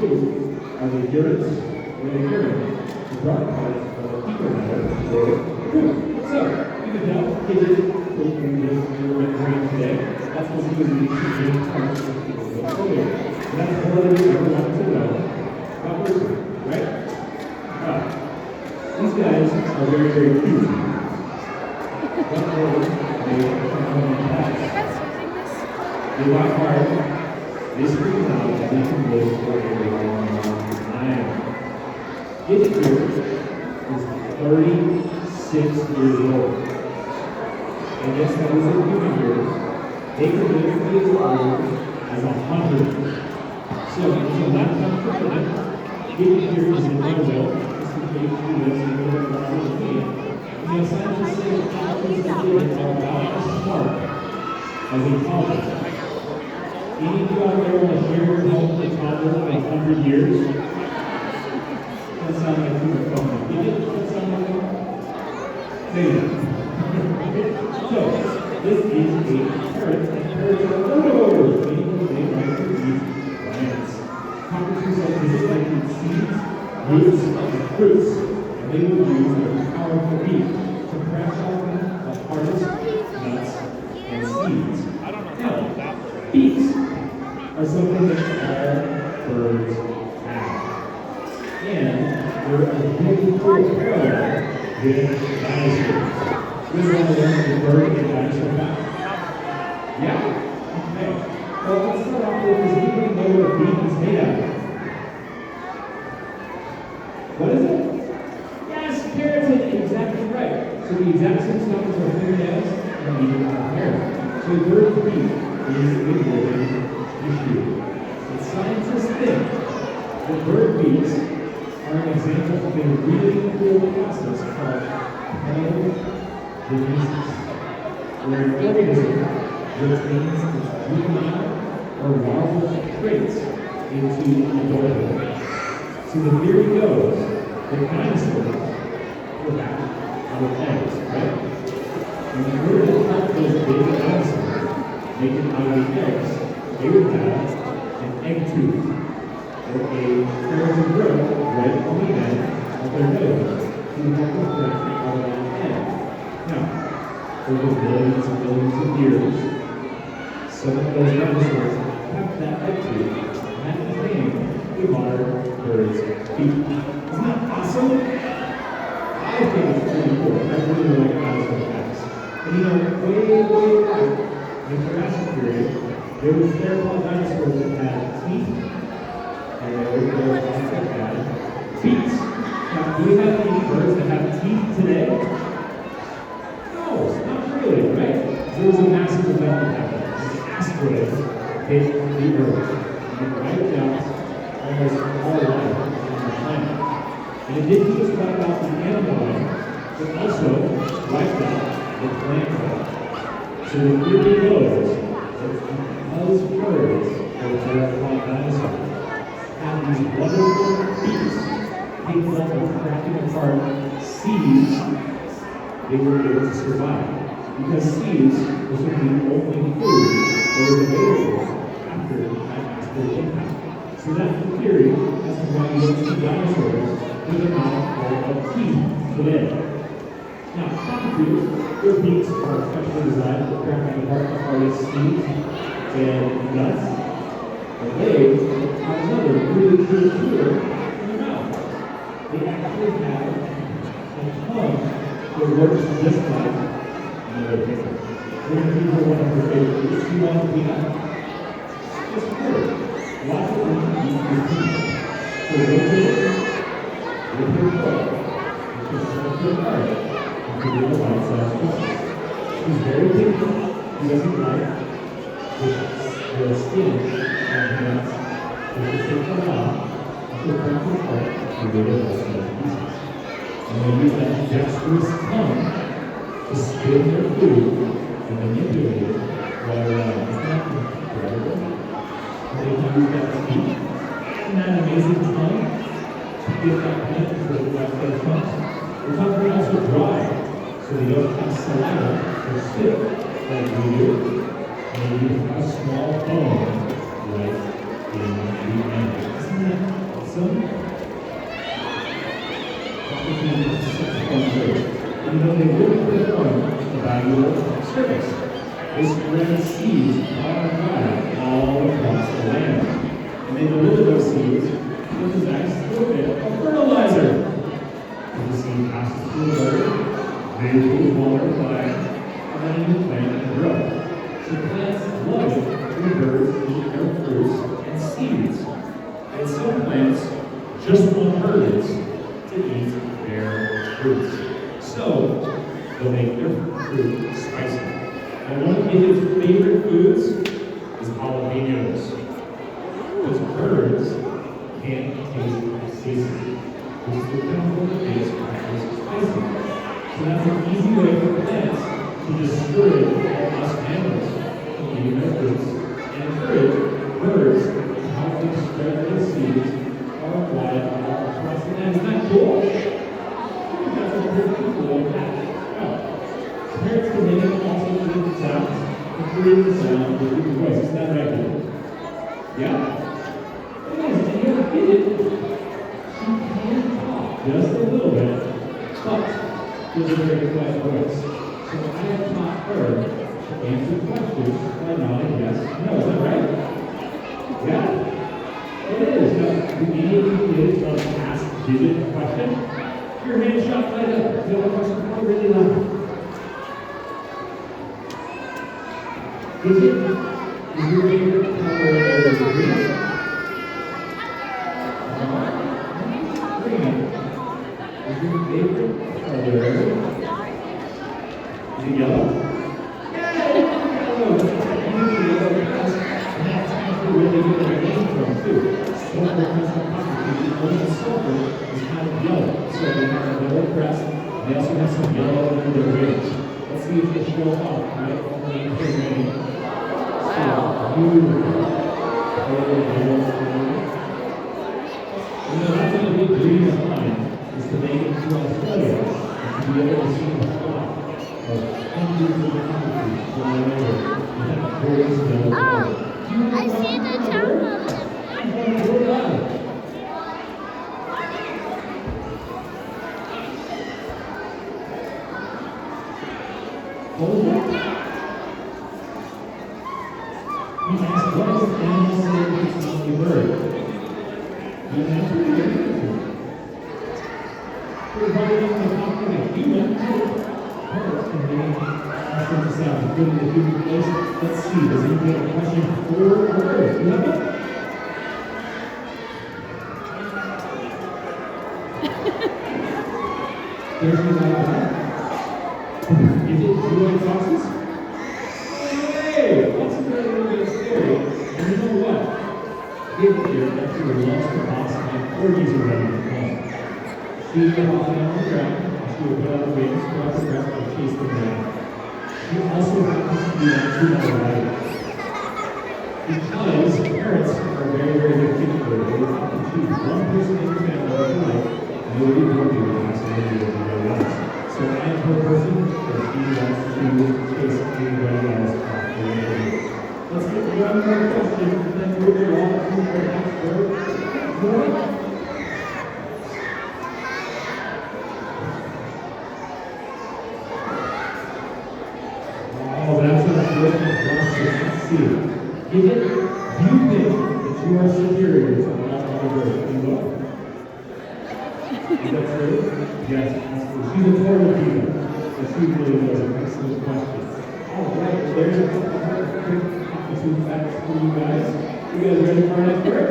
food are the urines or the urine, the dark part of the fecal matter or poop. So, even though it is what we were doing today, that's what we would be teaching parts of fecal earlier. And that's more than you ever wanted to know about birds, right? These guys are very, very cute. One word, they work hard, they scream out, and they can live for a long, long time. It here is 36 years old. And yes, that is in human years. They can live to be as old as 100. So, it's a lifetime commitment. It here is in Brazil. Scientists say that dolphins are about as smart as a toddler. Any of you out there want to hear your home a toddler in 100 years? That sounds like you were talking. Did it sound like that? Maybe. So, this is a parrot, and parrots are herbivores, meaning that they like to eat plants. Cockatoos like to eat seeds, roots, and fruits, and they will use their powerful beak to crash open the hardest nuts and seeds. Now, beaks are something that all birds have. And they're a big parallel with dinosaurs. You guys want to learn the bird and dinosaur fact? Yeah? Okay. Well, let's start off with this. Anybody know what a beak is made out of? What is it? Yes, keratin, exactly right. So the exact same stuff as our fingernails and even our hair. So a bird's beak is a living tissue. And scientists think that bird beaks are an example of a really cool process called paleogenesis, where an organism retains its juvenile or larval traits into adulthood. So the theory goes that dinosaurs were back out of eggs, right? And in order to help those baby dinosaurs make it out of the eggs, they would have an egg tooth, or a keratin growth right on the end of their nose to help them break out of that egg. Now, over millions and millions of years, some of those dinosaurs kept that egg tooth and became the modern bird's beak. Isn't that awesome? I think it's pretty cool. I really like dinosaur facts. And you know, way back in the Jurassic period, there was theropod dinosaurs that had teeth, and there were theropods that had beaks. Now, do we have any birds that have teeth today? No, not really, right? There was a massive event that happened. An asteroid hit the Earth and wiped out almost all life on the planet. And it didn't just wipe out the animal life, but also wiped out the plant life. So the theory goes that because birds or theropod dinosaurs have these wonderful beaks capable of cracking apart seeds, they were able to survive. Because seeds was the only food that was available after that asteroid impact. So that's the theory as to why you don't see dinosaurs with a mouth full of teeth today. Now, cockatoos, their beaks are specially designed for cracking apart the hardest seeds and nuts. But they have another really cool tool in their mouth. They actually have a tongue that works just like another finger. We're going to give you one of your favorite foods. You want to peanut? Just good. Lots of them eat your teeth. So rotate it with your foot. You can start your heart into the right side piece. He's very picky. He doesn't like the skin and hands. If you take them out, you can crack your heart to the right side pieces. And they use that dexterous tongue to spin their food and manipulate it while it's not incredible. They can use that teeth and that amazing tongue to get that plant to the right their tongue. Their tongue can also dry, so they don't have saliva or spit like we do. And you have a small bone right in the end. Isn't that some opportunities to grade. And they really perform a valuable service. They spread seeds far and wide all across the land. And they deliver those seeds with a nice little bit of fertilizer. When the seed passes through the bird, they lose water by letting the plant grow. So plants love it when birds eat their fruits and seeds. And some plants just want birds to eat their fruits. So they'll make their fruit spicy. And one of David's favorite foods is jalapenos. Because birds can't taste spicy. Which is the chemical that makes crackers spicy. So that's an easy way for plants to discourage all us animals from eating their fruits and encourage birds to help them spread their seeds far and wide all across the land. Isn't that cool? I think that's a pretty cool fact. Parents can make it also create the sounds, and create the sound with your voice. Isn't that right, people? Yeah? It is. And you ever get it? She can talk just a little bit, but she has a very quiet voice. So I have taught her to answer questions by nodding yes and no. Is that right? Yeah? It is. Now, do any of you kids want to ask Digit a question? Your hand shot right up. If you have a question, call really loud. Is your favorite color green? Green. Is your favorite color? Is it yellow? Yay! Yellow! And that's actually where they get their name from, too. Silver custom coffee, only silver is kind of yellow. So they have a yellow crest, and they also have some yellow under their wings. Let's see if they show up, right? Only in their name. Beautiful. That's a big dream of mine, is to make it to Australia and to be able to see the flock of hundreds of countries flying over with that glorious yellow color. I see the tunnel. Hold it. We asked, what is the animal say it's not a bird? You answer it again. We're wondering about talking a human. Birds can make all sorts of sounds, including the human voice. Let's see, does anybody have a question for a bird? You have it? There's your light. Is it blue foxes? Hey! That's a really good story. And you know what? David here actually loves to box and corgis are ready to come. She would hop down on the ground, and she would put out her wings, put out her breath, and chase them down. She also happens to be on 2 hour riding. Because parents are very, very good people. They would have to choose one person in your family every night, and they would be working with absolutely everybody else. So I am her person, but she wants to chase anybody else off the way. Let's get one more question, and then we'll go on to our next word. Oh, that's what I'm looking for. Let's see. Is it, do you think that you are superior to all other birds? You are. Is that true? Yes, absolutely. She's a total diva, but she really was an excellent question. All right, there's a couple of quick two facts for you guys. You guys ready for our next break?